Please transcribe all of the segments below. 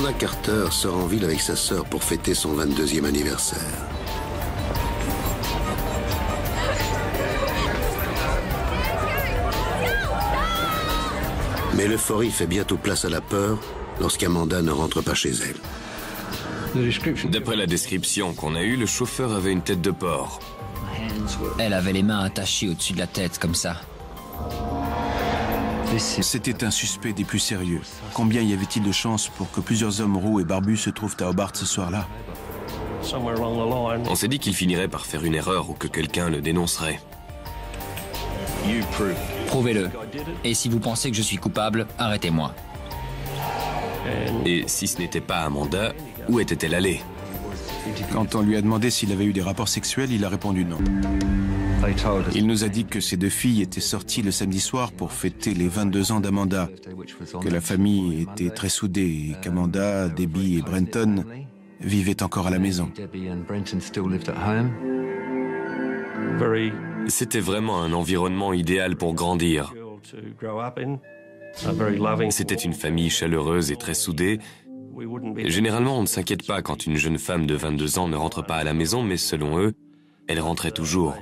Amanda Carter sort en ville avec sa sœur pour fêter son 22e anniversaire. Mais l'euphorie fait bientôt place à la peur lorsqu'Amanda ne rentre pas chez elle. D'après la description qu'on a eue, le chauffeur avait une tête de porc. Elle avait les mains attachées au-dessus de la tête, comme ça. C'était un suspect des plus sérieux. Combien y avait-il de chances pour que plusieurs hommes roux et barbus se trouvent à Hobart ce soir-là? On s'est dit qu'il finirait par faire une erreur ou que quelqu'un le dénoncerait. Prouvez-le. Et si vous pensez que je suis coupable, arrêtez-moi. Et si ce n'était pas Amanda, où était-elle allée? Quand on lui a demandé s'il avait eu des rapports sexuels, il a répondu non. Il nous a dit que ses deux filles étaient sorties le samedi soir pour fêter les 22 ans d'Amanda, que la famille était très soudée et qu'Amanda, Debbie et Brenton vivaient encore à la maison. C'était vraiment un environnement idéal pour grandir. C'était une famille chaleureuse et très soudée. Généralement, on ne s'inquiète pas quand une jeune femme de 22 ans ne rentre pas à la maison, mais selon eux, elle rentrait toujours.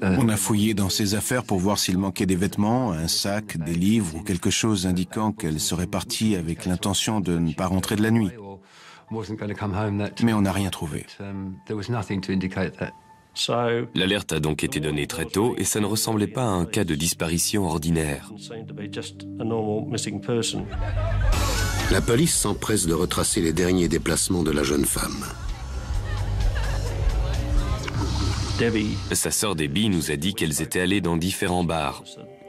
On a fouillé dans ses affaires pour voir s'il manquait des vêtements, un sac, des livres ou quelque chose indiquant qu'elle serait partie avec l'intention de ne pas rentrer de la nuit. Mais on n'a rien trouvé. L'alerte a donc été donnée très tôt et ça ne ressemblait pas à un cas de disparition ordinaire. La police s'empresse de retracer les derniers déplacements de la jeune femme. Sa sœur Debbie nous a dit qu'elles étaient allées dans différents bars,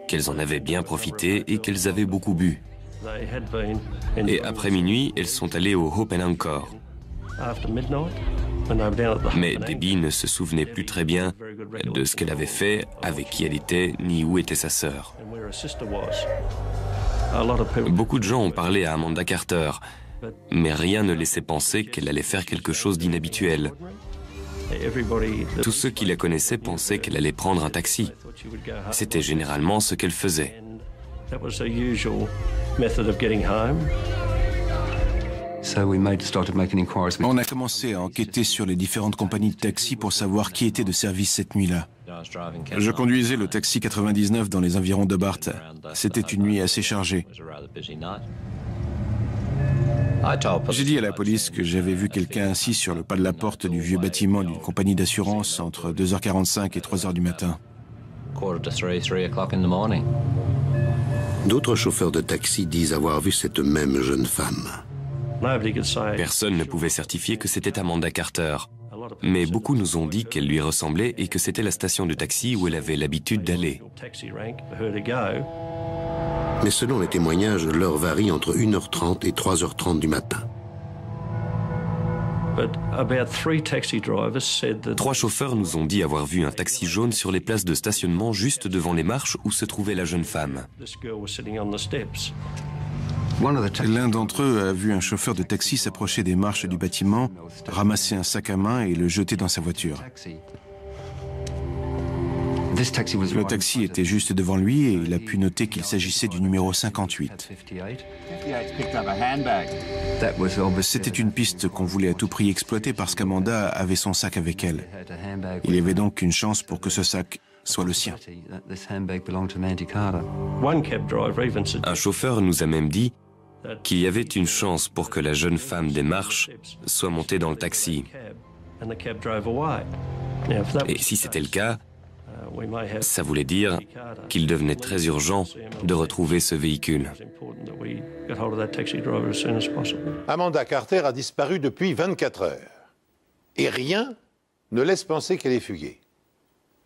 qu'elles en avaient bien profité et qu'elles avaient beaucoup bu. Et après minuit, elles sont allées au Hope & Anchor. Mais Debbie ne se souvenait plus très bien de ce qu'elle avait fait, avec qui elle était, ni où était sa sœur. Beaucoup de gens ont parlé à Amanda Carter, mais rien ne laissait penser qu'elle allait faire quelque chose d'inhabituel. Tous ceux qui la connaissaient pensaient qu'elle allait prendre un taxi. C'était généralement ce qu'elle faisait. On a commencé à enquêter sur les différentes compagnies de taxi pour savoir qui était de service cette nuit-là. Je conduisais le taxi 99 dans les environs de Hobart. C'était une nuit assez chargée. J'ai dit à la police que j'avais vu quelqu'un assis sur le pas de la porte du vieux bâtiment d'une compagnie d'assurance entre 2h45 et 3h du matin. D'autres chauffeurs de taxi disent avoir vu cette même jeune femme. Personne ne pouvait certifier que c'était Amanda Carter, mais beaucoup nous ont dit qu'elle lui ressemblait et que c'était la station de taxi où elle avait l'habitude d'aller. Mais selon les témoignages, l'heure varie entre 1h30 et 3h30 du matin. 3 chauffeurs nous ont dit avoir vu un taxi jaune sur les places de stationnement juste devant les marches où se trouvait la jeune femme. L'un d'entre eux a vu un chauffeur de taxi s'approcher des marches du bâtiment, ramasser un sac à main et le jeter dans sa voiture. Le taxi était juste devant lui et il a pu noter qu'il s'agissait du numéro 58. C'était une piste qu'on voulait à tout prix exploiter parce qu'Amanda avait son sac avec elle. Il y avait donc une chance pour que ce sac soit le sien. Un chauffeur nous a même dit qu'il y avait une chance pour que la jeune femme des marches soit montée dans le taxi. Et si c'était le cas, ça voulait dire qu'il devenait très urgent de retrouver ce véhicule. Amanda Carter a disparu depuis 24 heures. Et rien ne laisse penser qu'elle est fuguée.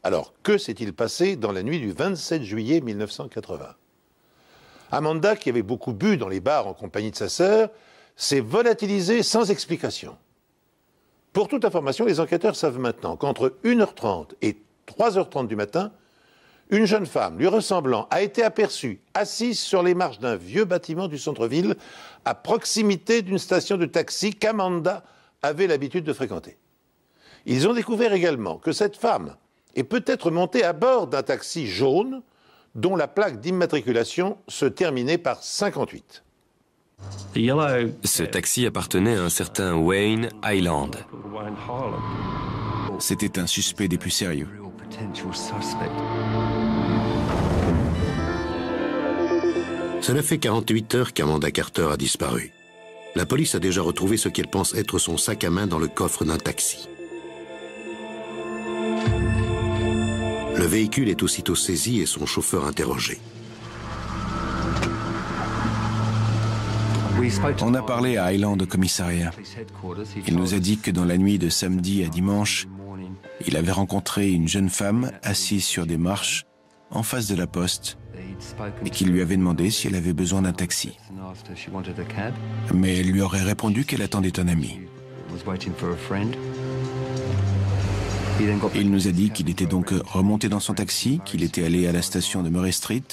Alors, que s'est-il passé dans la nuit du 27 juillet 1980 ? Amanda, qui avait beaucoup bu dans les bars en compagnie de sa sœur, s'est volatilisée sans explication. Pour toute information, les enquêteurs savent maintenant qu'entre 1h30 et 3h30 du matin, une jeune femme lui ressemblant a été aperçue assise sur les marches d'un vieux bâtiment du centre-ville à proximité d'une station de taxi qu'Amanda avait l'habitude de fréquenter. Ils ont découvert également que cette femme est peut-être montée à bord d'un taxi jaune dont la plaque d'immatriculation se terminait par 58. Ce taxi appartenait à un certain Wayne Highland. C'était un suspect des plus sérieux. Cela fait 48 heures qu'Amanda Carter a disparu. La police a déjà retrouvé ce qu'elle pense être son sac à main dans le coffre d'un taxi. Le véhicule est aussitôt saisi et son chauffeur interrogé. On a parlé à Highland au commissariat. Il nous a dit que dans la nuit de samedi à dimanche, il avait rencontré une jeune femme assise sur des marches en face de la poste et qu'il lui avait demandé si elle avait besoin d'un taxi. Mais elle lui aurait répondu qu'elle attendait un ami. Il nous a dit qu'il était donc remonté dans son taxi, qu'il était allé à la station de Murray Street,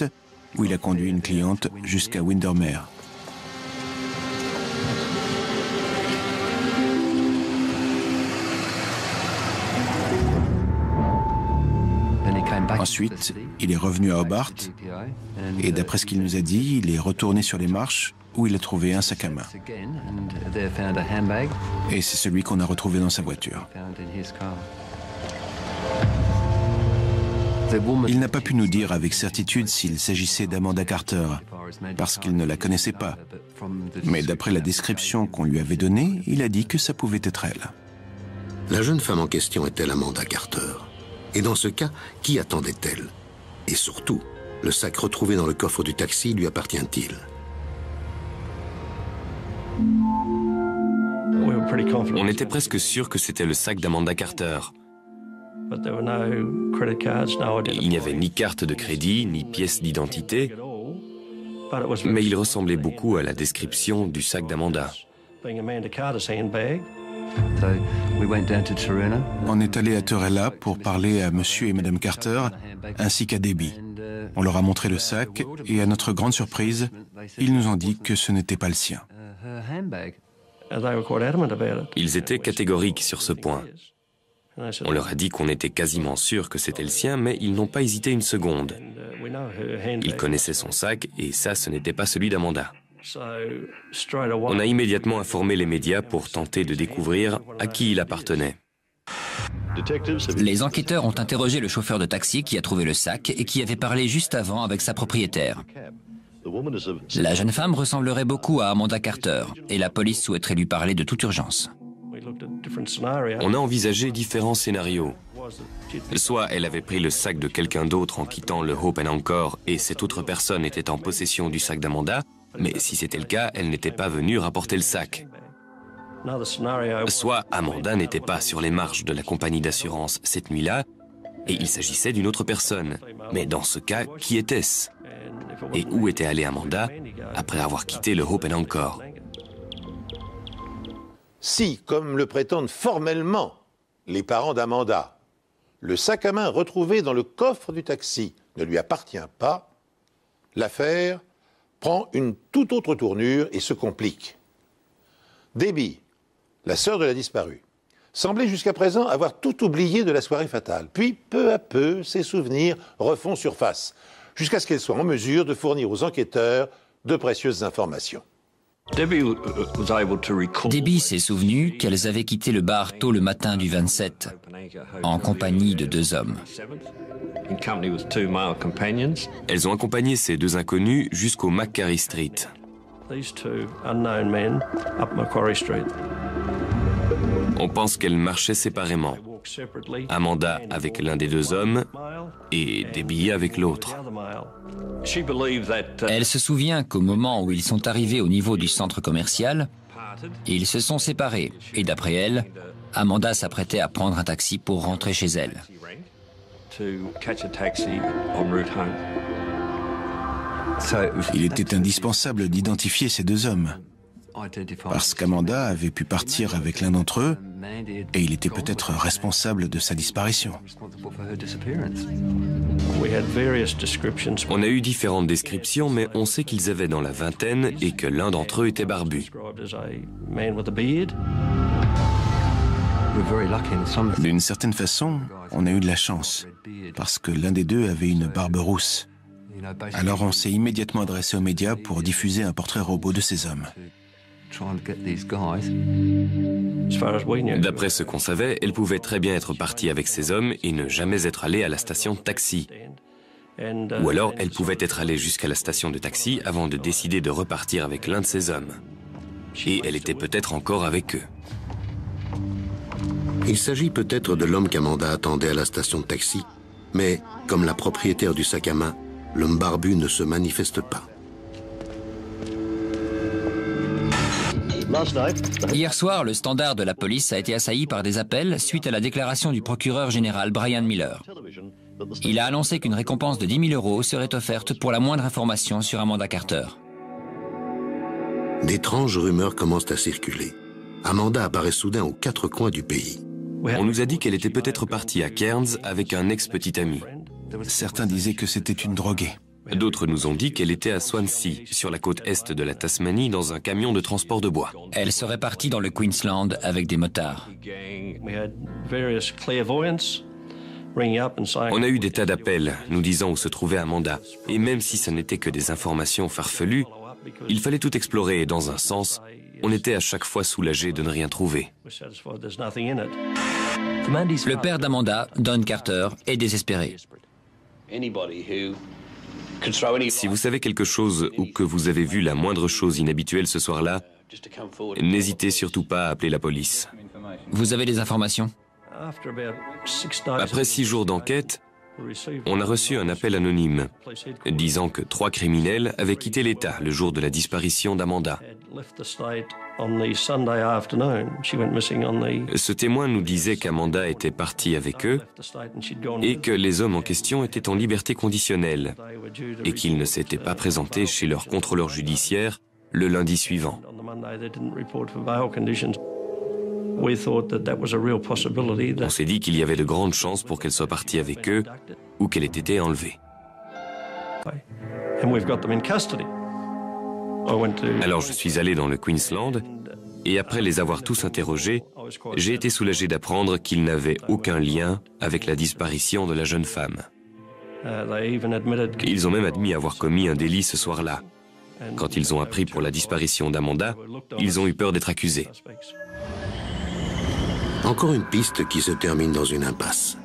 où il a conduit une cliente jusqu'à Windermere. Ensuite, il est revenu à Hobart et d'après ce qu'il nous a dit, il est retourné sur les marches où il a trouvé un sac à main. Et c'est celui qu'on a retrouvé dans sa voiture. Il n'a pas pu nous dire avec certitude s'il s'agissait d'Amanda Carter, parce qu'il ne la connaissait pas. Mais d'après la description qu'on lui avait donnée, il a dit que ça pouvait être elle. La jeune femme en question est-elle Amanda Carter? Et dans ce cas, qui attendait-elle? Et surtout, le sac retrouvé dans le coffre du taxi lui appartient-il? On était presque sûr que c'était le sac d'Amanda Carter. Il n'y avait ni carte de crédit, ni pièce d'identité, mais il ressemblait beaucoup à la description du sac d'Amanda. On est allé à Turella pour parler à monsieur et madame Carter, ainsi qu'à Debbie. On leur a montré le sac et à notre grande surprise, ils nous ont dit que ce n'était pas le sien. Ils étaient catégoriques sur ce point. On leur a dit qu'on était quasiment sûr que c'était le sien, mais ils n'ont pas hésité une seconde. Ils connaissaient son sac et ça, ce n'était pas celui d'Amanda. On a immédiatement informé les médias pour tenter de découvrir à qui il appartenait. Les enquêteurs ont interrogé le chauffeur de taxi qui a trouvé le sac et qui avait parlé juste avant avec sa propriétaire. La jeune femme ressemblerait beaucoup à Amanda Carter et la police souhaiterait lui parler de toute urgence. On a envisagé différents scénarios. Soit elle avait pris le sac de quelqu'un d'autre en quittant le Hope and Anchor et cette autre personne était en possession du sac d'Amanda, mais si c'était le cas, elle n'était pas venue rapporter le sac. Soit Amanda n'était pas sur les marches de la compagnie d'assurance cette nuit-là et il s'agissait d'une autre personne. Mais dans ce cas, qui était-ce? Et où était allée Amanda après avoir quitté le Hope and Anchor? Si, comme le prétendent formellement les parents d'Amanda, le sac à main retrouvé dans le coffre du taxi ne lui appartient pas, l'affaire prend une toute autre tournure et se complique. Debbie, la sœur de la disparue, semblait jusqu'à présent avoir tout oublié de la soirée fatale. Puis, peu à peu, ses souvenirs refont surface, jusqu'à ce qu'elle soit en mesure de fournir aux enquêteurs de précieuses informations. Debbie s'est souvenue qu'elles avaient quitté le bar tôt le matin du 27, en compagnie de deux hommes. Elles ont accompagné ces deux inconnus jusqu'au Macquarie Street. On pense qu'elles marchaient séparément. Amanda avec l'un des deux hommes et Debbie avec l'autre. Elle se souvient qu'au moment où ils sont arrivés au niveau du centre commercial, ils se sont séparés et d'après elle, Amanda s'apprêtait à prendre un taxi pour rentrer chez elle. Il était indispensable d'identifier ces deux hommes, parce qu'Amanda avait pu partir avec l'un d'entre eux et il était peut-être responsable de sa disparition. On a eu différentes descriptions, mais on sait qu'ils avaient dans la vingtaine et que l'un d'entre eux était barbu. D'une certaine façon, on a eu de la chance, parce que l'un des deux avait une barbe rousse. Alors on s'est immédiatement adressé aux médias pour diffuser un portrait robot de ces hommes. D'après ce qu'on savait, elle pouvait très bien être partie avec ces hommes et ne jamais être allée à la station de taxi. Ou alors, elle pouvait être allée jusqu'à la station de taxi avant de décider de repartir avec l'un de ces hommes. Et elle était peut-être encore avec eux. Il s'agit peut-être de l'homme qu'Amanda attendait à la station de taxi, mais comme la propriétaire du sac à main, l'homme barbu ne se manifeste pas. Hier soir, le Standard de la police a été assailli par des appels suite à la déclaration du procureur général Brian Miller. Il a annoncé qu'une récompense de 10 000 € serait offerte pour la moindre information sur Amanda Carter. D'étranges rumeurs commencent à circuler. Amanda apparaît soudain aux quatre coins du pays. On nous a dit qu'elle était peut-être partie à Cairns avec un ex-petit ami. Certains disaient que c'était une droguée. D'autres nous ont dit qu'elle était à Swansea, sur la côte est de la Tasmanie, dans un camion de transport de bois. Elle serait partie dans le Queensland avec des motards. On a eu des tas d'appels nous disant où se trouvait Amanda. Et même si ce n'était que des informations farfelues, il fallait tout explorer et dans un sens, on était à chaque fois soulagé de ne rien trouver. Le père d'Amanda, Don Carter, est désespéré. Si vous savez quelque chose ou que vous avez vu la moindre chose inhabituelle ce soir-là, n'hésitez surtout pas à appeler la police. Vous avez des informations? Après 6 jours d'enquête, on a reçu un appel anonyme disant que 3 criminels avaient quitté l'État le jour de la disparition d'Amanda. Ce témoin nous disait qu'Amanda était partie avec eux et que les hommes en question étaient en liberté conditionnelle et qu'ils ne s'étaient pas présentés chez leur contrôleur judiciaire le lundi suivant. On s'est dit qu'il y avait de grandes chances pour qu'elle soit partie avec eux ou qu'elle ait été enlevée. Alors je suis allé dans le Queensland et après les avoir tous interrogés, j'ai été soulagé d'apprendre qu'ils n'avaient aucun lien avec la disparition de la jeune femme. Ils ont même admis avoir commis un délit ce soir-là. Quand ils ont appris pour la disparition d'Amanda, ils ont eu peur d'être accusés. Encore une piste qui se termine dans une impasse.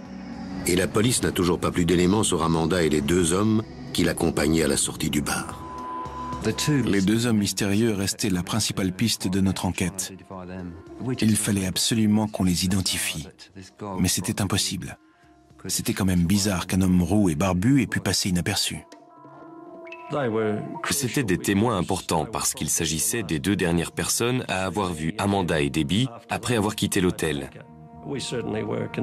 Et la police n'a toujours pas plus d'éléments sur Amanda et les 2 hommes qui l'accompagnaient à la sortie du bar. Les 2 hommes mystérieux restaient la principale piste de notre enquête. Il fallait absolument qu'on les identifie. Mais c'était impossible. C'était quand même bizarre qu'un homme roux et barbu ait pu passer inaperçu. C'étaient des témoins importants parce qu'il s'agissait des 2 dernières personnes à avoir vu Amanda et Debbie après avoir quitté l'hôtel.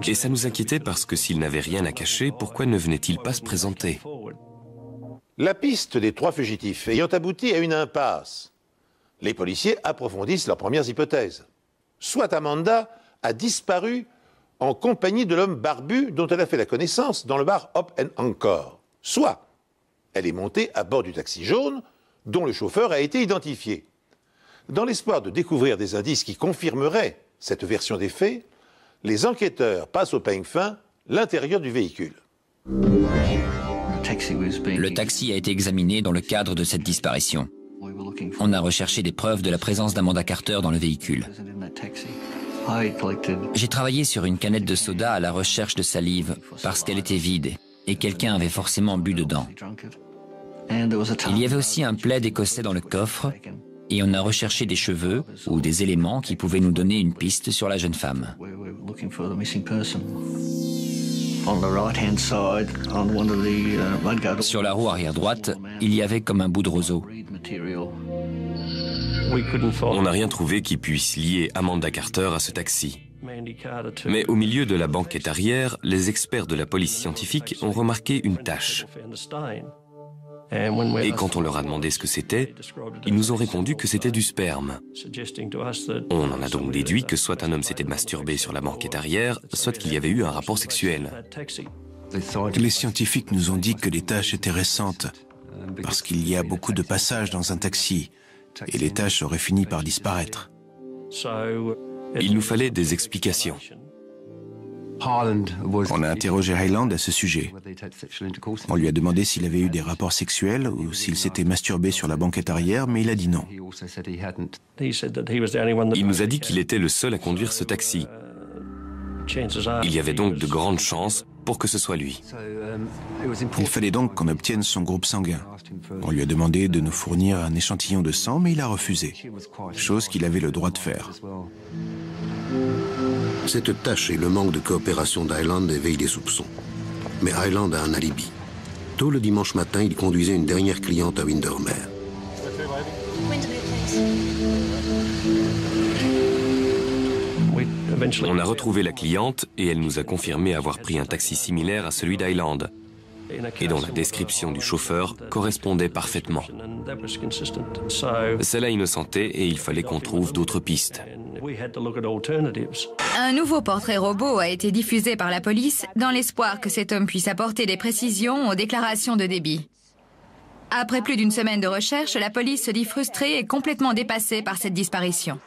Et ça nous inquiétait parce que s'ils n'avaient rien à cacher, pourquoi ne venaient-ils pas se présenter? La piste des 3 fugitifs ayant abouti à une impasse, les policiers approfondissent leurs premières hypothèses. Soit Amanda a disparu en compagnie de l'homme barbu dont elle a fait la connaissance dans le bar Hop & Encore. Soit elle est montée à bord du taxi jaune dont le chauffeur a été identifié. Dans l'espoir de découvrir des indices qui confirmeraient cette version des faits, les enquêteurs passent au peigne fin l'intérieur du véhicule. Le taxi a été examiné dans le cadre de cette disparition. On a recherché des preuves de la présence d'Amanda Carter dans le véhicule. J'ai travaillé sur une canette de soda à la recherche de salive parce qu'elle était vide et quelqu'un avait forcément bu dedans. Il y avait aussi un plaid écossais dans le coffre et on a recherché des cheveux ou des éléments qui pouvaient nous donner une piste sur la jeune femme. Sur la roue arrière droite, il y avait comme un bout de roseau. On n'a rien trouvé qui puisse lier Amanda Carter à ce taxi. Mais au milieu de la banquette arrière, les experts de la police scientifique ont remarqué une tache. Et quand on leur a demandé ce que c'était, ils nous ont répondu que c'était du sperme. On en a donc déduit que soit un homme s'était masturbé sur la banquette arrière, soit qu'il y avait eu un rapport sexuel. Les scientifiques nous ont dit que les taches étaient récentes, parce qu'il y a beaucoup de passages dans un taxi, et les taches auraient fini par disparaître. Il nous fallait des explications. On a interrogé Hyland à ce sujet. On lui a demandé s'il avait eu des rapports sexuels ou s'il s'était masturbé sur la banquette arrière, mais il a dit non. Il nous a dit qu'il était le seul à conduire ce taxi. Il y avait donc de grandes chances pour que ce soit lui. Il fallait donc qu'on obtienne son groupe sanguin. On lui a demandé de nous fournir un échantillon de sang, mais il a refusé, chose qu'il avait le droit de faire. Cette tâche et le manque de coopération d'Hyland éveillent des soupçons. Mais Hyland a un alibi. Tôt le dimanche matin, il conduisait une dernière cliente à Windermere. On a retrouvé la cliente et elle nous a confirmé avoir pris un taxi similaire à celui d'Hyland et dont la description du chauffeur correspondait parfaitement. Cela innocentait et il fallait qu'on trouve d'autres pistes. Un nouveau portrait robot a été diffusé par la police dans l'espoir que cet homme puisse apporter des précisions aux déclarations de Debbie. Après plus d'une semaine de recherche, la police se dit frustrée et complètement dépassée par cette disparition.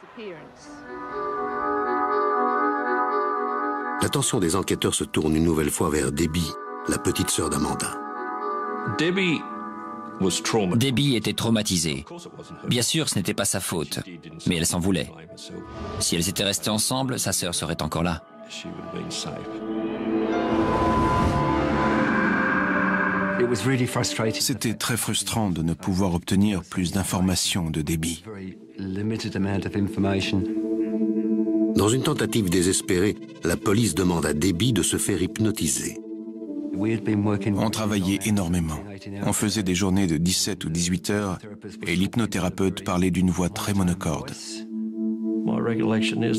L'attention des enquêteurs se tourne une nouvelle fois vers Debbie, la petite sœur d'Amanda. Debbie était traumatisée. Bien sûr, ce n'était pas sa faute, mais elle s'en voulait. Si elles étaient restées ensemble, sa sœur serait encore là. C'était très frustrant de ne pouvoir obtenir plus d'informations de Debbie. Dans une tentative désespérée, la police demande à Debbie de se faire hypnotiser. On travaillait énormément. On faisait des journées de 17 ou 18 heures et l'hypnothérapeute parlait d'une voix très monocorde.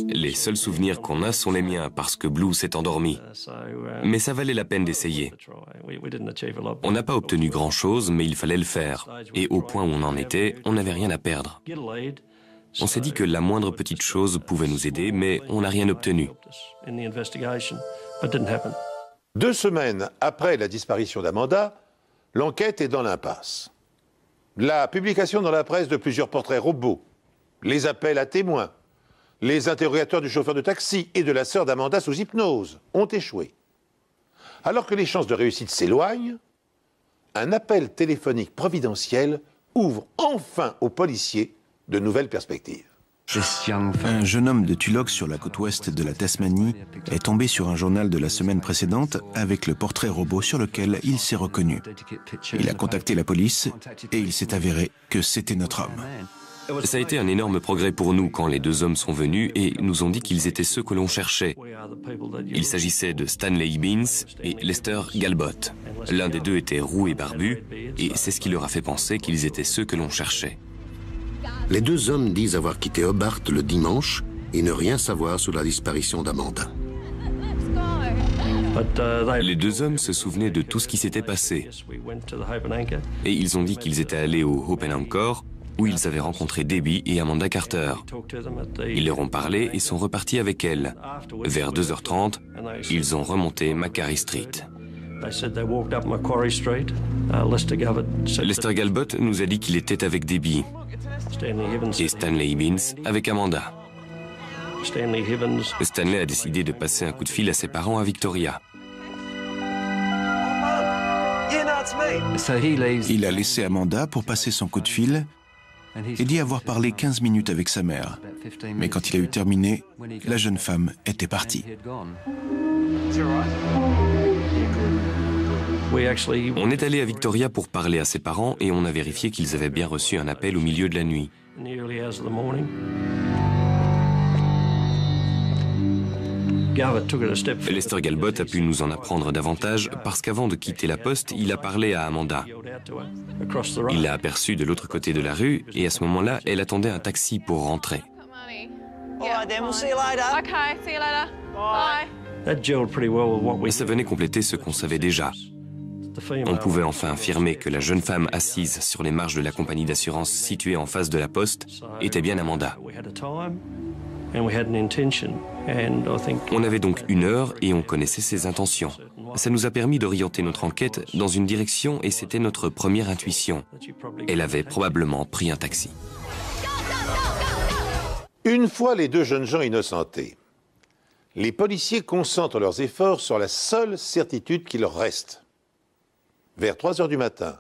Les seuls souvenirs qu'on a sont les miens parce que Blue s'est endormi. Mais ça valait la peine d'essayer. On n'a pas obtenu grand-chose, mais il fallait le faire. Et au point où on en était, on n'avait rien à perdre. On s'est dit que la moindre petite chose pouvait nous aider, mais on n'a rien obtenu. 2 semaines après la disparition d'Amanda, l'enquête est dans l'impasse. La publication dans la presse de plusieurs portraits robots, les appels à témoins, les interrogatoires du chauffeur de taxi et de la sœur d'Amanda sous hypnose ont échoué. Alors que les chances de réussite s'éloignent, un appel téléphonique providentiel ouvre enfin aux policiers de nouvelles perspectives. Un jeune homme de Tulloch sur la côte ouest de la Tasmanie est tombé sur un journal de la semaine précédente avec le portrait robot sur lequel il s'est reconnu. Il a contacté la police et il s'est avéré que c'était notre homme. Ça a été un énorme progrès pour nous quand les 2 hommes sont venus et nous ont dit qu'ils étaient ceux que l'on cherchait. Il s'agissait de Stanley Hibbins et Lester Galbot. L'un des 2 était roux et barbu et c'est ce qui leur a fait penser qu'ils étaient ceux que l'on cherchait. Les 2 hommes disent avoir quitté Hobart le dimanche et ne rien savoir sur la disparition d'Amanda. Les 2 hommes se souvenaient de tout ce qui s'était passé. Et ils ont dit qu'ils étaient allés au Hope and Anchor, où ils avaient rencontré Debbie et Amanda Carter. Ils leur ont parlé et sont repartis avec elles. Vers 2h30, ils ont remonté Macquarie Street. Lester Galbot nous a dit qu'il était avec Debbie et Stanley Hibbins avec Amanda. Stanley a décidé de passer un coup de fil à ses parents à Victoria. Il a laissé Amanda pour passer son coup de fil et dit avoir parlé 15 minutes avec sa mère. Mais quand il a eu terminé, la jeune femme était partie. On est allé à Victoria pour parler à ses parents et on a vérifié qu'ils avaient bien reçu un appel au milieu de la nuit. Lester Galbot a pu nous en apprendre davantage parce qu'avant de quitter la poste, il a parlé à Amanda. Il l'a aperçue de l'autre côté de la rue et à ce moment-là, elle attendait un taxi pour rentrer. Ça venait compléter ce qu'on savait déjà. On pouvait enfin affirmer que la jeune femme assise sur les marches de la compagnie d'assurance située en face de la poste était bien Amanda. On avait donc 1 heure et on connaissait ses intentions. Ça nous a permis d'orienter notre enquête dans une direction et c'était notre première intuition. Elle avait probablement pris un taxi. Une fois les 2 jeunes gens innocentés, les policiers concentrent leurs efforts sur la seule certitude qui leur reste. Vers 3 heures du matin,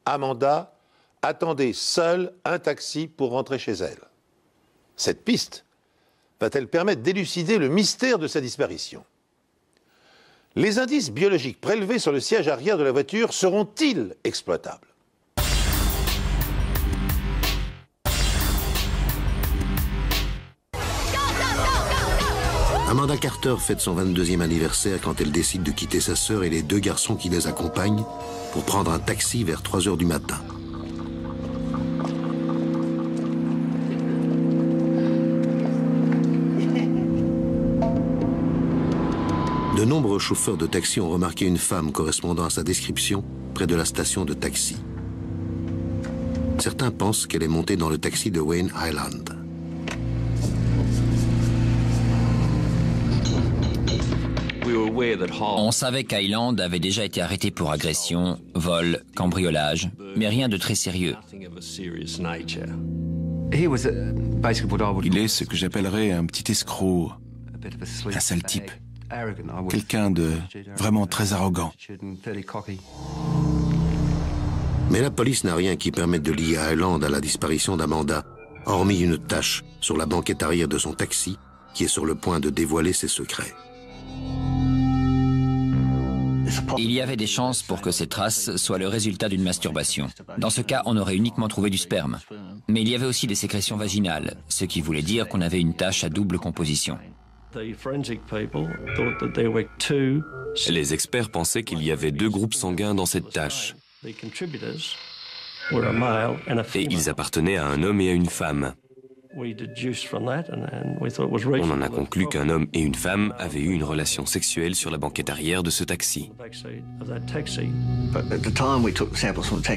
Amanda attendait seule un taxi pour rentrer chez elle. Cette piste va-t-elle permettre d'élucider le mystère de sa disparition? Les indices biologiques prélevés sur le siège arrière de la voiture seront-ils exploitables? Amanda Carter fête son 22e anniversaire quand elle décide de quitter sa sœur et les 2 garçons qui les accompagnent pour prendre un taxi vers 3 heures du matin. De nombreux chauffeurs de taxi ont remarqué une femme correspondant à sa description près de la station de taxi. Certains pensent qu'elle est montée dans le taxi de Wayne Highland. On savait qu'Highland avait déjà été arrêté pour agression, vol, cambriolage, mais rien de très sérieux. Il est ce que j'appellerais un petit escroc, un sale type. Quelqu'un de vraiment très arrogant. Mais la police n'a rien qui permette de lier Highland à la disparition d'Amanda, hormis une tache sur la banquette arrière de son taxi qui est sur le point de dévoiler ses secrets. Il y avait des chances pour que ces traces soient le résultat d'une masturbation. Dans ce cas, on aurait uniquement trouvé du sperme. Mais il y avait aussi des sécrétions vaginales, ce qui voulait dire qu'on avait une tache à double composition. Les experts pensaient qu'il y avait 2 groupes sanguins dans cette tache. Et ils appartenaient à un homme et à une femme. On en a conclu qu'un homme et une femme avaient eu une relation sexuelle sur la banquette arrière de ce taxi.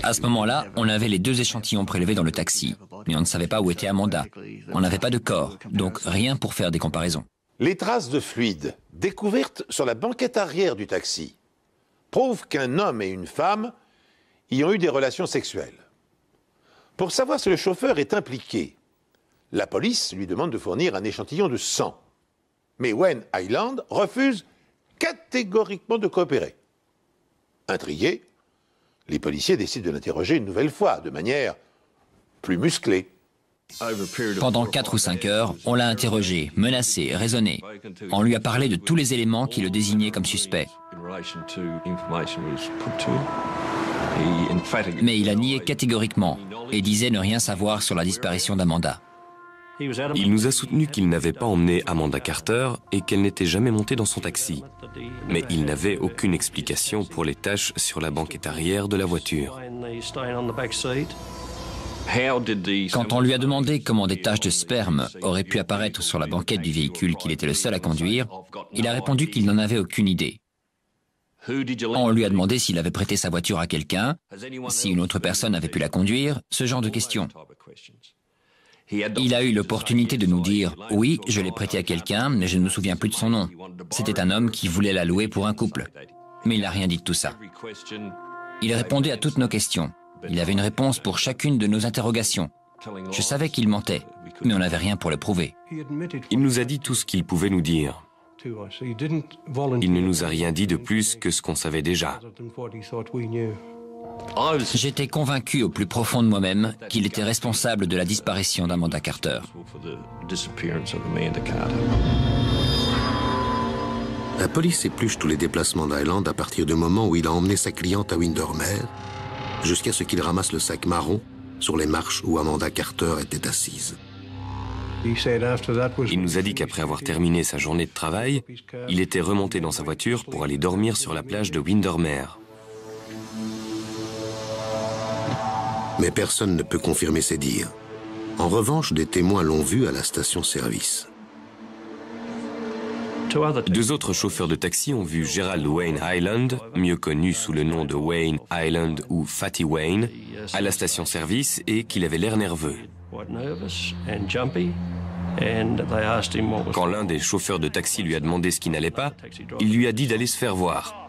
À ce moment-là, on avait les 2 échantillons prélevés dans le taxi, mais on ne savait pas où était Amanda. On n'avait pas de corps, donc rien pour faire des comparaisons. Les traces de fluide découvertes sur la banquette arrière du taxi prouvent qu'un homme et une femme y ont eu des relations sexuelles. Pour savoir si le chauffeur est impliqué, la police lui demande de fournir un échantillon de sang. Mais Wayne Highland refuse catégoriquement de coopérer. Intrigués, les policiers décident de l'interroger une nouvelle fois, de manière plus musclée. Pendant 4 ou 5 heures, on l'a interrogé, menacé, raisonné. On lui a parlé de tous les éléments qui le désignaient comme suspect. Mais il a nié catégoriquement et disait ne rien savoir sur la disparition d'Amanda. Il nous a soutenu qu'il n'avait pas emmené Amanda Carter et qu'elle n'était jamais montée dans son taxi. Mais il n'avait aucune explication pour les taches sur la banquette arrière de la voiture. Quand on lui a demandé comment des taches de sperme auraient pu apparaître sur la banquette du véhicule qu'il était le seul à conduire, il a répondu qu'il n'en avait aucune idée. On lui a demandé s'il avait prêté sa voiture à quelqu'un, si une autre personne avait pu la conduire, ce genre de questions. Il a eu l'opportunité de nous dire « Oui, je l'ai prêté à quelqu'un, mais je ne me souviens plus de son nom. C'était un homme qui voulait la louer pour un couple. » Mais il n'a rien dit de tout ça. Il répondait à toutes nos questions. Il avait une réponse pour chacune de nos interrogations. Je savais qu'il mentait, mais on n'avait rien pour le prouver. Il nous a dit tout ce qu'il pouvait nous dire. Il ne nous a rien dit de plus que ce qu'on savait déjà. J'étais convaincu au plus profond de moi-même qu'il était responsable de la disparition d'Amanda Carter. La police épluche tous les déplacements d'Highland à partir du moment où il a emmené sa cliente à Windermere, jusqu'à ce qu'il ramasse le sac marron sur les marches où Amanda Carter était assise. Il nous a dit qu'après avoir terminé sa journée de travail, il était remonté dans sa voiture pour aller dormir sur la plage de Windermere. Mais personne ne peut confirmer ces dires. En revanche, des témoins l'ont vu à la station-service. 2 autres chauffeurs de taxi ont vu Gerald Wayne Highland, mieux connu sous le nom de Wayne Highland ou Fatty Wayne, à la station-service et qu'il avait l'air nerveux. Quand l'un des chauffeurs de taxi lui a demandé ce qui n'allait pas, il lui a dit d'aller se faire voir.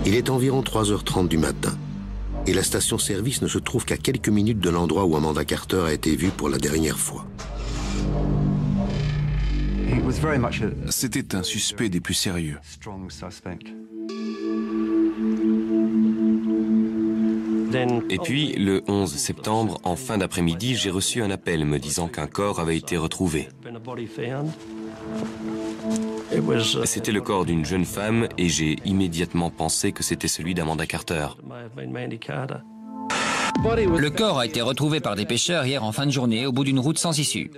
Il est environ 3h30 du matin et la station-service ne se trouve qu'à quelques minutes de l'endroit où Amanda Carter a été vue pour la dernière fois. C'était un suspect des plus sérieux. Et puis, le 11 septembre, en fin d'après-midi, j'ai reçu un appel me disant qu'un corps avait été retrouvé. C'était le corps d'une jeune femme et j'ai immédiatement pensé que c'était celui d'Amanda Carter. Le corps a été retrouvé par des pêcheurs hier en fin de journée au bout d'une route sans issue.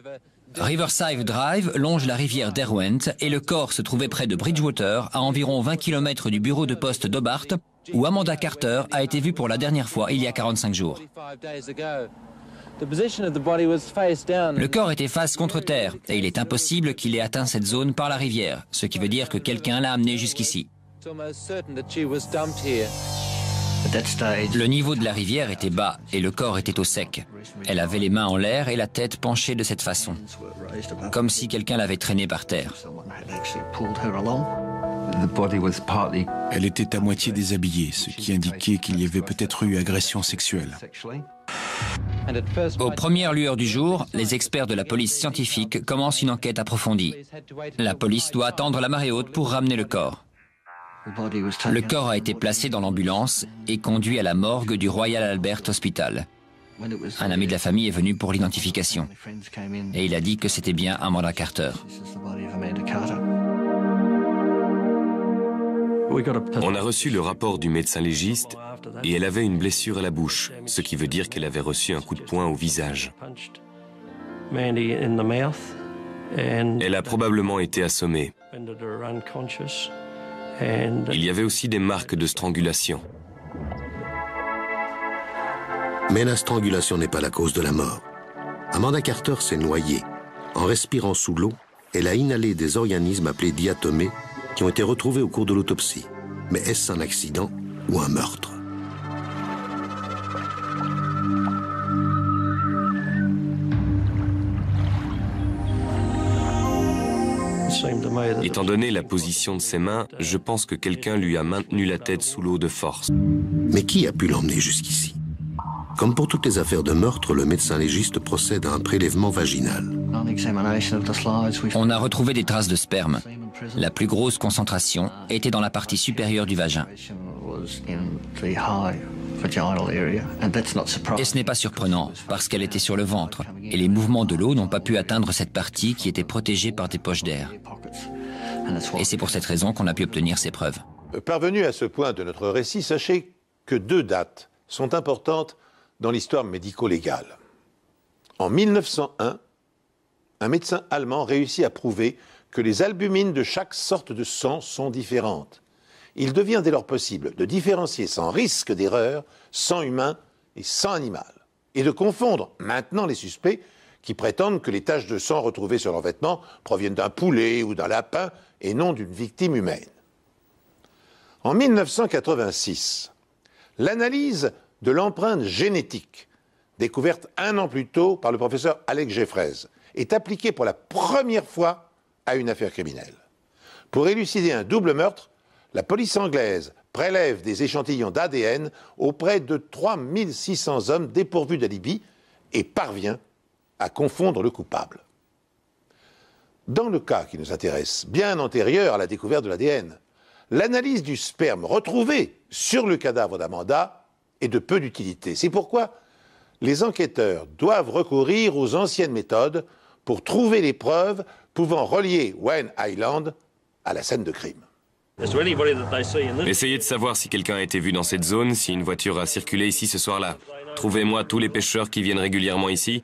Riverside Drive longe la rivière Derwent et le corps se trouvait près de Bridgewater, à environ 20 km du bureau de poste d'Hobart, où Amanda Carter a été vue pour la dernière fois il y a 45 jours. Le corps était face contre terre et il est impossible qu'il ait atteint cette zone par la rivière, ce qui veut dire que quelqu'un l'a amené jusqu'ici. Le niveau de la rivière était bas et le corps était au sec. Elle avait les mains en l'air et la tête penchée de cette façon, comme si quelqu'un l'avait traînée par terre. Elle était à moitié déshabillée, ce qui indiquait qu'il y avait peut-être eu agression sexuelle. Aux premières lueurs du jour, les experts de la police scientifique commencent une enquête approfondie. La police doit attendre la marée haute pour ramener le corps. Le corps a été placé dans l'ambulance et conduit à la morgue du Royal Albert Hospital. Un ami de la famille est venu pour l'identification et il a dit que c'était bien Amanda Carter. On a reçu le rapport du médecin légiste et elle avait une blessure à la bouche, ce qui veut dire qu'elle avait reçu un coup de poing au visage. Elle a probablement été assommée. Il y avait aussi des marques de strangulation. Mais la strangulation n'est pas la cause de la mort. Amanda Carter s'est noyée. En respirant sous l'eau, elle a inhalé des organismes appelés diatomées qui ont été retrouvés au cours de l'autopsie. Mais est-ce un accident ou un meurtre? Étant donné la position de ses mains, je pense que quelqu'un lui a maintenu la tête sous l'eau de force. Mais qui a pu l'emmener jusqu'ici? Comme pour toutes les affaires de meurtre, le médecin légiste procède à un prélèvement vaginal. On a retrouvé des traces de sperme. La plus grosse concentration était dans la partie supérieure du vagin. Et ce n'est pas surprenant, parce qu'elle était sur le ventre, et les mouvements de l'eau n'ont pas pu atteindre cette partie qui était protégée par des poches d'air. Et c'est pour cette raison qu'on a pu obtenir ces preuves. Parvenu à ce point de notre récit, sachez que 2 dates sont importantes dans l'histoire médico-légale. En 1901, un médecin allemand réussit à prouver que les albumines de chaque sorte de sang sont différentes. Il devient dès lors possible de différencier sans risque d'erreur sang humain et sang animal, et de confondre maintenant les suspects qui prétendent que les taches de sang retrouvées sur leurs vêtements proviennent d'un poulet ou d'un lapin et non d'une victime humaine. En 1986, l'analyse de l'empreinte génétique, découverte 1 an plus tôt par le professeur Alex Jeffreys, est appliquée pour la première fois à une affaire criminelle. Pour élucider un double meurtre, la police anglaise prélève des échantillons d'ADN auprès de 3600 hommes dépourvus d'alibi et parvient à confondre le coupable. Dans le cas qui nous intéresse, bien antérieur à la découverte de l'ADN, l'analyse du sperme retrouvé sur le cadavre d'Amanda est de peu d'utilité. C'est pourquoi les enquêteurs doivent recourir aux anciennes méthodes pour trouver les preuves pouvant relier Wayne Island à la scène de crime. Essayez de savoir si quelqu'un a été vu dans cette zone, si une voiture a circulé ici ce soir-là. Trouvez-moi tous les pêcheurs qui viennent régulièrement ici,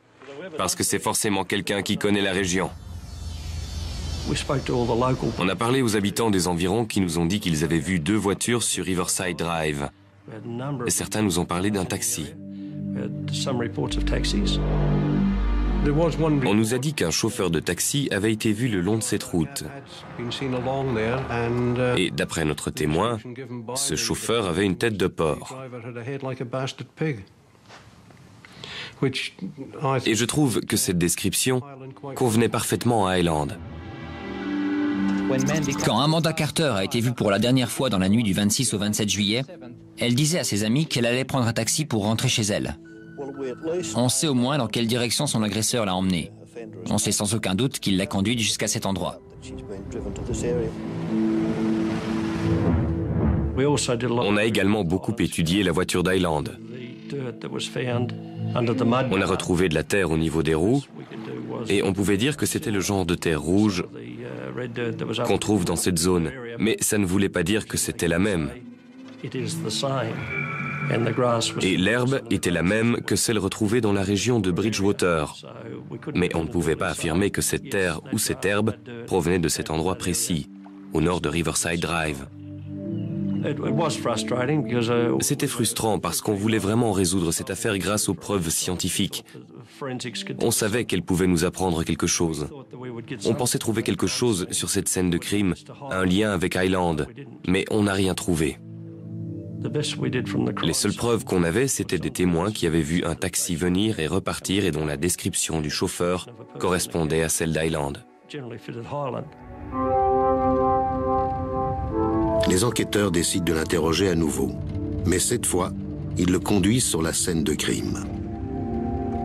parce que c'est forcément quelqu'un qui connaît la région. On a parlé aux habitants des environs qui nous ont dit qu'ils avaient vu 2 voitures sur Riverside Drive. Et certains nous ont parlé d'un taxi. On nous a dit qu'un chauffeur de taxi avait été vu le long de cette route. Et d'après notre témoin, ce chauffeur avait une tête de porc. Et je trouve que cette description convenait parfaitement à Highland. Quand Amanda Carter a été vue pour la dernière fois dans la nuit du 26 au 27 juillet, elle disait à ses amis qu'elle allait prendre un taxi pour rentrer chez elle. On sait au moins dans quelle direction son agresseur l'a emmenée. On sait sans aucun doute qu'il l'a conduite jusqu'à cet endroit. On a également beaucoup étudié la voiture d'Hyland. On a retrouvé de la terre au niveau des roues et on pouvait dire que c'était le genre de terre rouge qu'on trouve dans cette zone. Mais ça ne voulait pas dire que c'était la même. Et l'herbe était la même que celle retrouvée dans la région de Bridgewater. Mais on ne pouvait pas affirmer que cette terre ou cette herbe provenait de cet endroit précis, au nord de Riverside Drive. C'était frustrant parce qu'on voulait vraiment résoudre cette affaire grâce aux preuves scientifiques. On savait qu'elle pouvait nous apprendre quelque chose. On pensait trouver quelque chose sur cette scène de crime, un lien avec Hyland, mais on n'a rien trouvé. Les seules preuves qu'on avait, c'était des témoins qui avaient vu un taxi venir et repartir et dont la description du chauffeur correspondait à celle d'Hyland. Les enquêteurs décident de l'interroger à nouveau. Mais cette fois, ils le conduisent sur la scène de crime.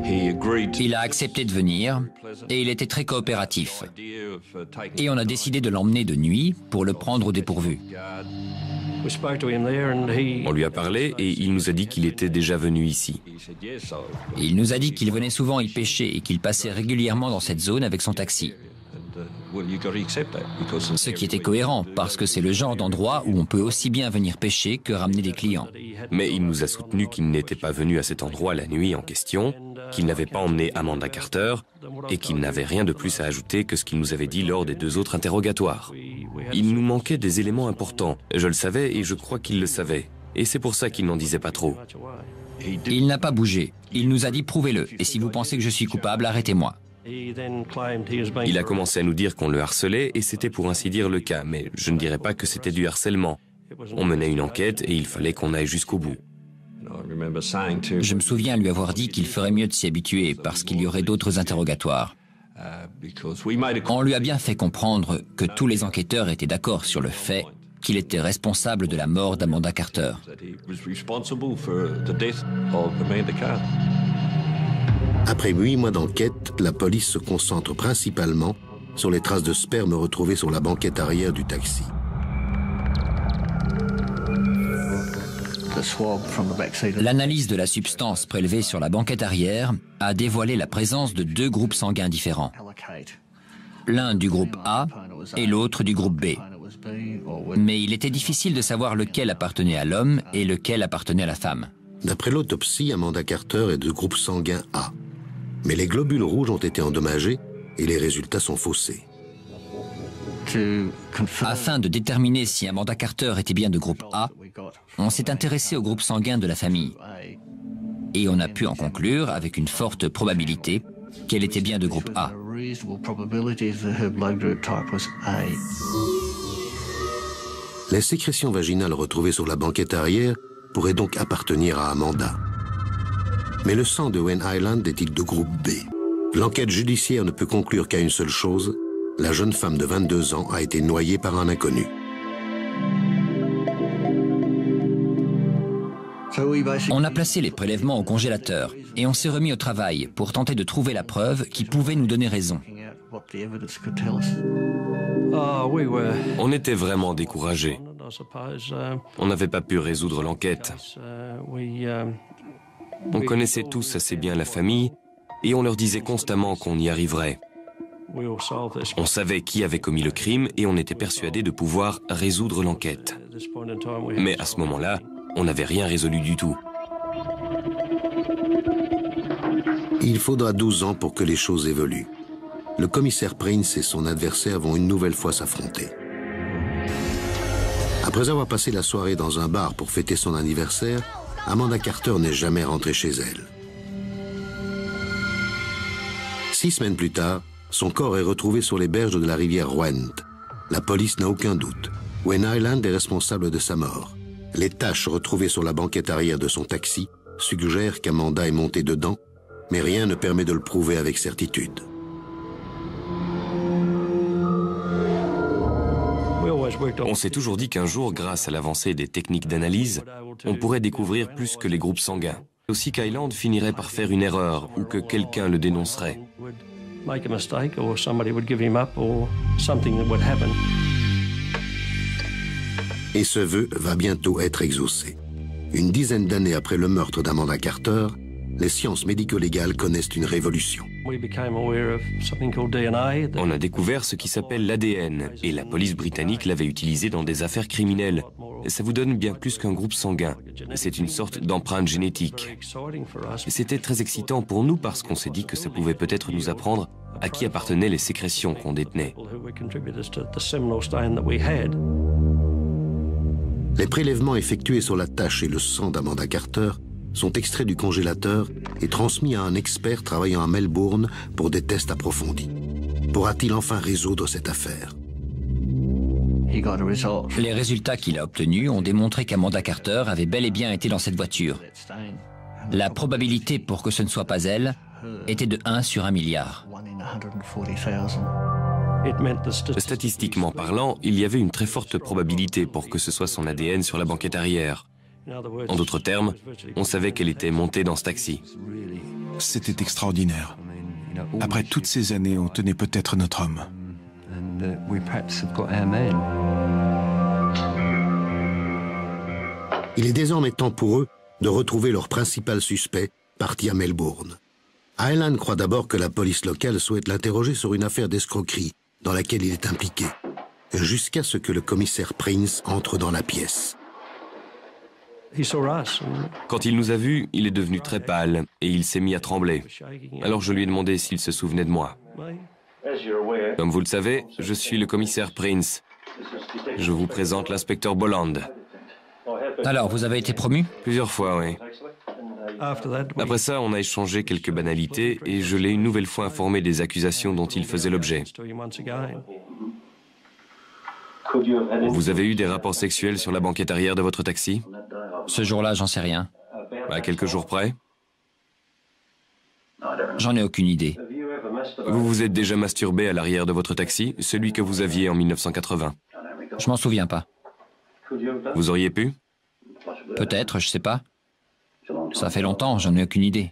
Il a accepté de venir et il était très coopératif. Et on a décidé de l'emmener de nuit pour le prendre au dépourvu. On lui a parlé et il nous a dit qu'il était déjà venu ici. Il nous a dit qu'il venait souvent y pêcher et qu'il passait régulièrement dans cette zone avec son taxi. Ce qui était cohérent, parce que c'est le genre d'endroit où on peut aussi bien venir pêcher que ramener des clients. Mais il nous a soutenu qu'il n'était pas venu à cet endroit la nuit en question, qu'il n'avait pas emmené Amanda Carter et qu'il n'avait rien de plus à ajouter que ce qu'il nous avait dit lors des 2 autres interrogatoires. Il nous manquait des éléments importants. Je le savais et je crois qu'il le savait. Et c'est pour ça qu'il n'en disait pas trop. Il n'a pas bougé. Il nous a dit « prouvez-le, et si vous pensez que je suis coupable, arrêtez-moi ». Il a commencé à nous dire qu'on le harcelait et c'était pour ainsi dire le cas, mais je ne dirais pas que c'était du harcèlement. On menait une enquête et il fallait qu'on aille jusqu'au bout. Je me souviens lui avoir dit qu'il ferait mieux de s'y habituer parce qu'il y aurait d'autres interrogatoires. On lui a bien fait comprendre que tous les enquêteurs étaient d'accord sur le fait qu'il était responsable de la mort d'Amanda Carter. Après 8 mois d'enquête, la police se concentre principalement sur les traces de sperme retrouvées sur la banquette arrière du taxi. L'analyse de la substance prélevée sur la banquette arrière a dévoilé la présence de 2 groupes sanguins différents. L'un du groupe A et l'autre du groupe B. Mais il était difficile de savoir lequel appartenait à l'homme et lequel appartenait à la femme. D'après l'autopsie, Amanda Carter est de groupe sanguin A. Mais les globules rouges ont été endommagés et les résultats sont faussés. Afin de déterminer si Amanda Carter était bien de groupe A, on s'est intéressé au groupe sanguin de la famille. Et on a pu en conclure, avec une forte probabilité, qu'elle était bien de groupe A. Les sécrétions vaginales retrouvées sur la banquette arrière pourraient donc appartenir à Amanda. Mais le sang de Wayne Hyland est-il de groupe B? L'enquête judiciaire ne peut conclure qu'à une seule chose, la jeune femme de 22 ans a été noyée par un inconnu. On a placé les prélèvements au congélateur et on s'est remis au travail pour tenter de trouver la preuve qui pouvait nous donner raison. On était vraiment découragés. On n'avait pas pu résoudre l'enquête. On connaissait tous assez bien la famille et on leur disait constamment qu'on y arriverait. On savait qui avait commis le crime et on était persuadé de pouvoir résoudre l'enquête. Mais à ce moment-là, on n'avait rien résolu du tout. Il faudra 12 ans pour que les choses évoluent. Le commissaire Prince et son adversaire vont une nouvelle fois s'affronter. Après avoir passé la soirée dans un bar pour fêter son anniversaire, Amanda Carter n'est jamais rentrée chez elle. 6 semaines plus tard, son corps est retrouvé sur les berges de la rivière Rwent. La police n'a aucun doute. Wayne Hyland est responsable de sa mort. Les taches retrouvées sur la banquette arrière de son taxi suggèrent qu'Amanda est montée dedans, mais rien ne permet de le prouver avec certitude. On s'est toujours dit qu'un jour, grâce à l'avancée des techniques d'analyse, on pourrait découvrir plus que les groupes sanguins. Aussi qu'Hyland finirait par faire une erreur ou que quelqu'un le dénoncerait. Et ce vœu va bientôt être exaucé. Une dizaine d'années après le meurtre d'Amanda Carter, les sciences médico-légales connaissent une révolution. On a découvert ce qui s'appelle l'ADN, et la police britannique l'avait utilisé dans des affaires criminelles. Ça vous donne bien plus qu'un groupe sanguin. C'est une sorte d'empreinte génétique. C'était très excitant pour nous parce qu'on s'est dit que ça pouvait peut-être nous apprendre à qui appartenaient les sécrétions qu'on détenait. Les prélèvements effectués sur la tache et le sang d'Amanda Carter sont extraits du congélateur et transmis à un expert travaillant à Melbourne pour des tests approfondis. Pourra-t-il enfin résoudre cette affaire? Les résultats qu'il a obtenus ont démontré qu'Amanda Carter avait bel et bien été dans cette voiture. La probabilité pour que ce ne soit pas elle était de 1 sur 1 milliard. Statistiquement parlant, il y avait une très forte probabilité pour que ce soit son ADN sur la banquette arrière. En d'autres termes, on savait qu'elle était montée dans ce taxi. C'était extraordinaire. Après toutes ces années, on tenait peut-être notre homme. Il est désormais temps pour eux de retrouver leur principal suspect, parti à Melbourne. Hyland croit d'abord que la police locale souhaite l'interroger sur une affaire d'escroquerie dans laquelle il est impliqué, jusqu'à ce que le commissaire Prince entre dans la pièce. Quand il nous a vus, il est devenu très pâle et il s'est mis à trembler. Alors je lui ai demandé s'il se souvenait de moi. Comme vous le savez, je suis le commissaire Prince. Je vous présente l'inspecteur Bolland. Alors, vous avez été promu? Plusieurs fois, oui. Après ça, on a échangé quelques banalités et je l'ai une nouvelle fois informé des accusations dont il faisait l'objet. Vous avez eu des rapports sexuels sur la banquette arrière de votre taxi? Ce jour-là, j'en sais rien. À quelques jours près? J'en ai aucune idée. Vous vous êtes déjà masturbé à l'arrière de votre taxi, celui que vous aviez en 1980? Je m'en souviens pas. Vous auriez pu? Peut-être, je sais pas. Ça fait longtemps, j'en ai aucune idée.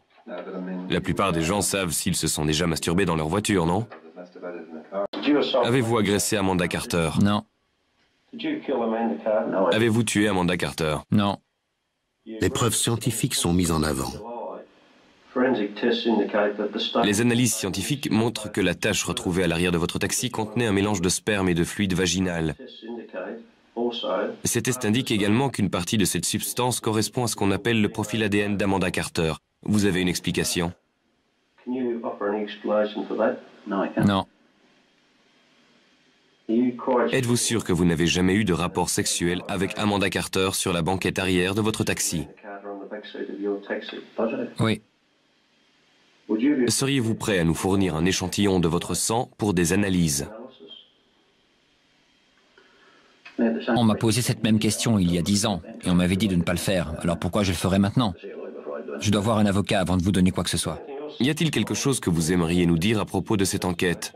La plupart des gens savent s'ils se sont déjà masturbés dans leur voiture, non? Avez-vous agressé Amanda Carter? Non. Avez-vous tué Amanda Carter? Non. Les preuves scientifiques sont mises en avant. Les analyses scientifiques montrent que la tache retrouvée à l'arrière de votre taxi contenait un mélange de sperme et de fluide vaginal. Ces tests indiquent également qu'une partie de cette substance correspond à ce qu'on appelle le profil ADN d'Amanda Carter. Vous avez une explication? Non. Êtes-vous sûr que vous n'avez jamais eu de rapport sexuel avec Amanda Carter sur la banquette arrière de votre taxi? Oui. Seriez-vous prêt à nous fournir un échantillon de votre sang pour des analyses? On m'a posé cette même question il y a 10 ans et on m'avait dit de ne pas le faire. Alors pourquoi je le ferais maintenant? Je dois voir un avocat avant de vous donner quoi que ce soit. Y a-t-il quelque chose que vous aimeriez nous dire à propos de cette enquête?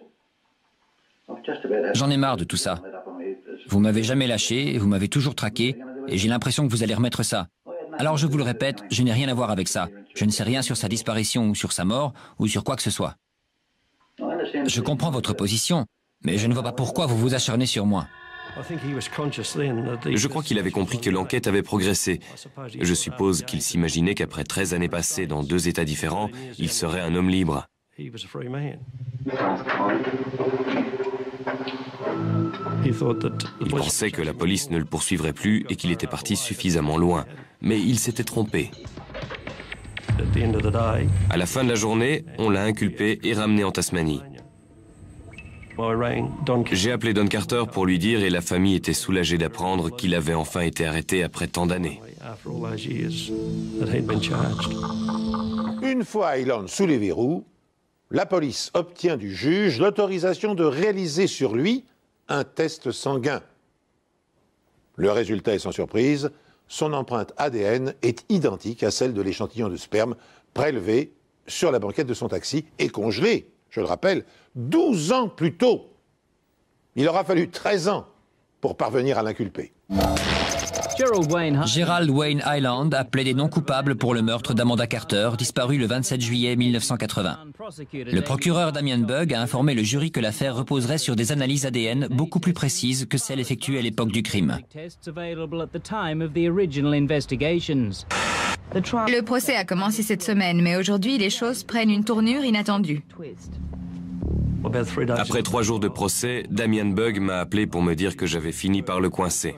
J'en ai marre de tout ça. Vous m'avez jamais lâché, vous m'avez toujours traqué et j'ai l'impression que vous allez remettre ça. Alors je vous le répète, je n'ai rien à voir avec ça. Je ne sais rien sur sa disparition ou sur sa mort ou sur quoi que ce soit. Je comprends votre position, mais je ne vois pas pourquoi vous vous acharnez sur moi. Je crois qu'il avait compris que l'enquête avait progressé. Je suppose qu'il s'imaginait qu'après 13 années passées dans 2 États différents, il serait un homme libre. Il pensait que la police ne le poursuivrait plus et qu'il était parti suffisamment loin. Mais il s'était trompé. À la fin de la journée, on l'a inculpé et ramené en Tasmanie. J'ai appelé Don Carter pour lui dire et la famille était soulagée d'apprendre qu'il avait enfin été arrêté après tant d'années. Une fois Hyland sous les verrous, la police obtient du juge l'autorisation de réaliser sur lui un test sanguin. Le résultat est sans surprise, son empreinte ADN est identique à celle de l'échantillon de sperme prélevé sur la banquette de son taxi et congelé, je le rappelle, 12 ans plus tôt. Il aura fallu 13 ans pour parvenir à l'inculper. Gerald Wayne Hyland a plaidé non coupable pour le meurtre d'Amanda Carter, disparue le 27 juillet 1980. Le procureur Damien Bugg a informé le jury que l'affaire reposerait sur des analyses ADN beaucoup plus précises que celles effectuées à l'époque du crime. Le procès a commencé cette semaine, mais aujourd'hui, les choses prennent une tournure inattendue. Après 3 jours de procès, Damien Bugg m'a appelé pour me dire que j'avais fini par le coincer.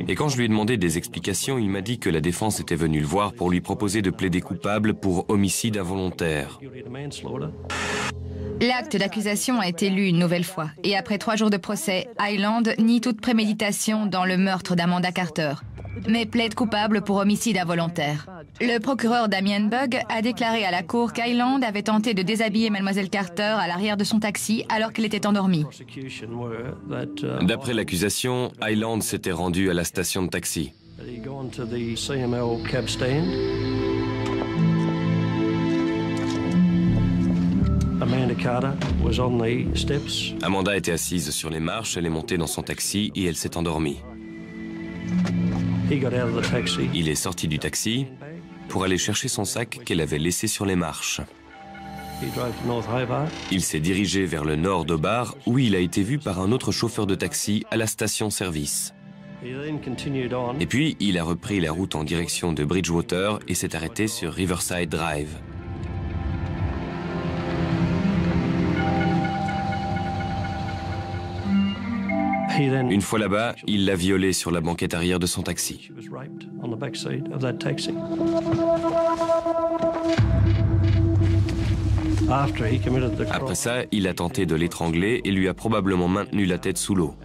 Et quand je lui ai demandé des explications, il m'a dit que la défense était venue le voir pour lui proposer de plaider coupable pour homicide involontaire. L'acte d'accusation a été lu une nouvelle fois. Et après 3 jours de procès, Hyland nie toute préméditation dans le meurtre d'Amanda Carter, mais plaide coupable pour homicide involontaire. Le procureur Damien Bugg a déclaré à la cour qu'Hyland avait tenté de déshabiller Mademoiselle Carter à l'arrière de son taxi alors qu'elle était endormie. D'après l'accusation, Hyland s'était rendu à la station de taxi. Amanda était assise sur les marches, elle est montée dans son taxi et elle s'est endormie. Il est sorti du taxi pour aller chercher son sac qu'elle avait laissé sur les marches. Il s'est dirigé vers le nord d'Hobart où il a été vu par un autre chauffeur de taxi à la station-service. Et puis, il a repris la route en direction de Bridgewater et s'est arrêté sur Riverside Drive. Une fois là-bas, il l'a violée sur la banquette arrière de son taxi. Après ça, il a tenté de l'étrangler et lui a probablement maintenu la tête sous l'eau.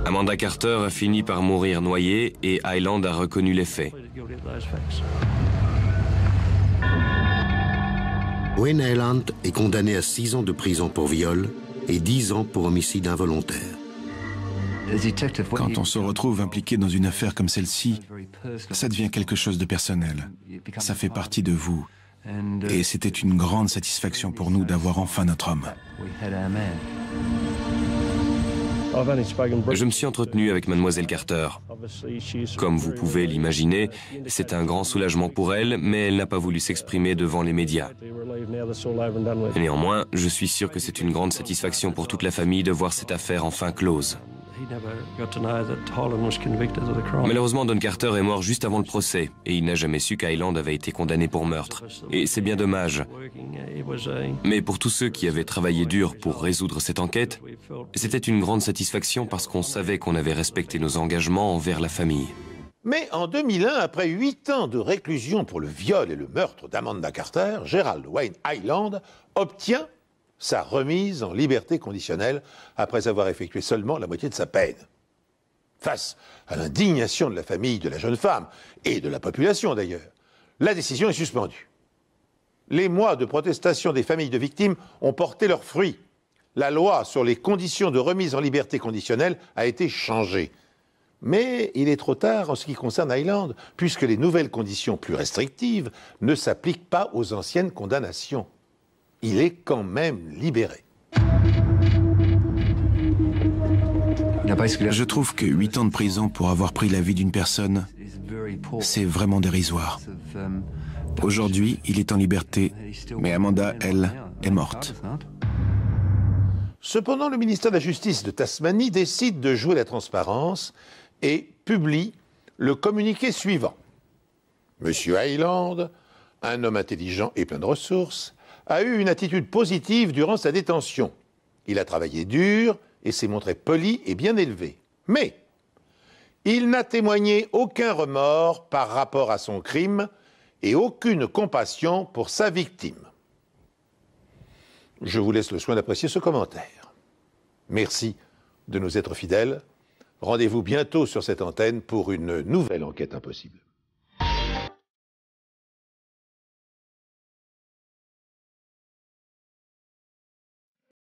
Amanda Carter a fini par mourir noyée et Hyland a reconnu les faits. Wayne Hyland est condamné à 6 ans de prison pour viol et 10 ans pour homicide involontaire. Quand on se retrouve impliqué dans une affaire comme celle-ci, ça devient quelque chose de personnel. Ça fait partie de vous. Et c'était une grande satisfaction pour nous d'avoir enfin notre homme. Je me suis entretenu avec Mademoiselle Carter. Comme vous pouvez l'imaginer, c'est un grand soulagement pour elle, mais elle n'a pas voulu s'exprimer devant les médias. Néanmoins, je suis sûr que c'est une grande satisfaction pour toute la famille de voir cette affaire enfin close. Malheureusement, Don Carter est mort juste avant le procès et il n'a jamais su qu'Hyland avait été condamné pour meurtre. Et c'est bien dommage. Mais pour tous ceux qui avaient travaillé dur pour résoudre cette enquête, c'était une grande satisfaction parce qu'on savait qu'on avait respecté nos engagements envers la famille. Mais en 2001, après 8 ans de réclusion pour le viol et le meurtre d'Amanda Carter, Gerald Wayne Hyland obtient sa remise en liberté conditionnelle après avoir effectué seulement la moitié de sa peine. Face à l'indignation de la famille de la jeune femme, et de la population d'ailleurs, la décision est suspendue. Les mois de protestation des familles de victimes ont porté leurs fruits. La loi sur les conditions de remise en liberté conditionnelle a été changée. Mais il est trop tard en ce qui concerne Hyland, puisque les nouvelles conditions plus restrictives ne s'appliquent pas aux anciennes condamnations. Il est quand même libéré. Je trouve que 8 ans de prison pour avoir pris la vie d'une personne, c'est vraiment dérisoire. Aujourd'hui, il est en liberté, mais Amanda, elle, est morte. Cependant, le ministère de la Justice de Tasmanie décide de jouer la transparence et publie le communiqué suivant. Monsieur Hyland, un homme intelligent et plein de ressources, a eu une attitude positive durant sa détention. Il a travaillé dur et s'est montré poli et bien élevé. Mais il n'a témoigné aucun remords par rapport à son crime et aucune compassion pour sa victime. Je vous laisse le soin d'apprécier ce commentaire. Merci de nous être fidèles. Rendez-vous bientôt sur cette antenne pour une nouvelle enquête impossible.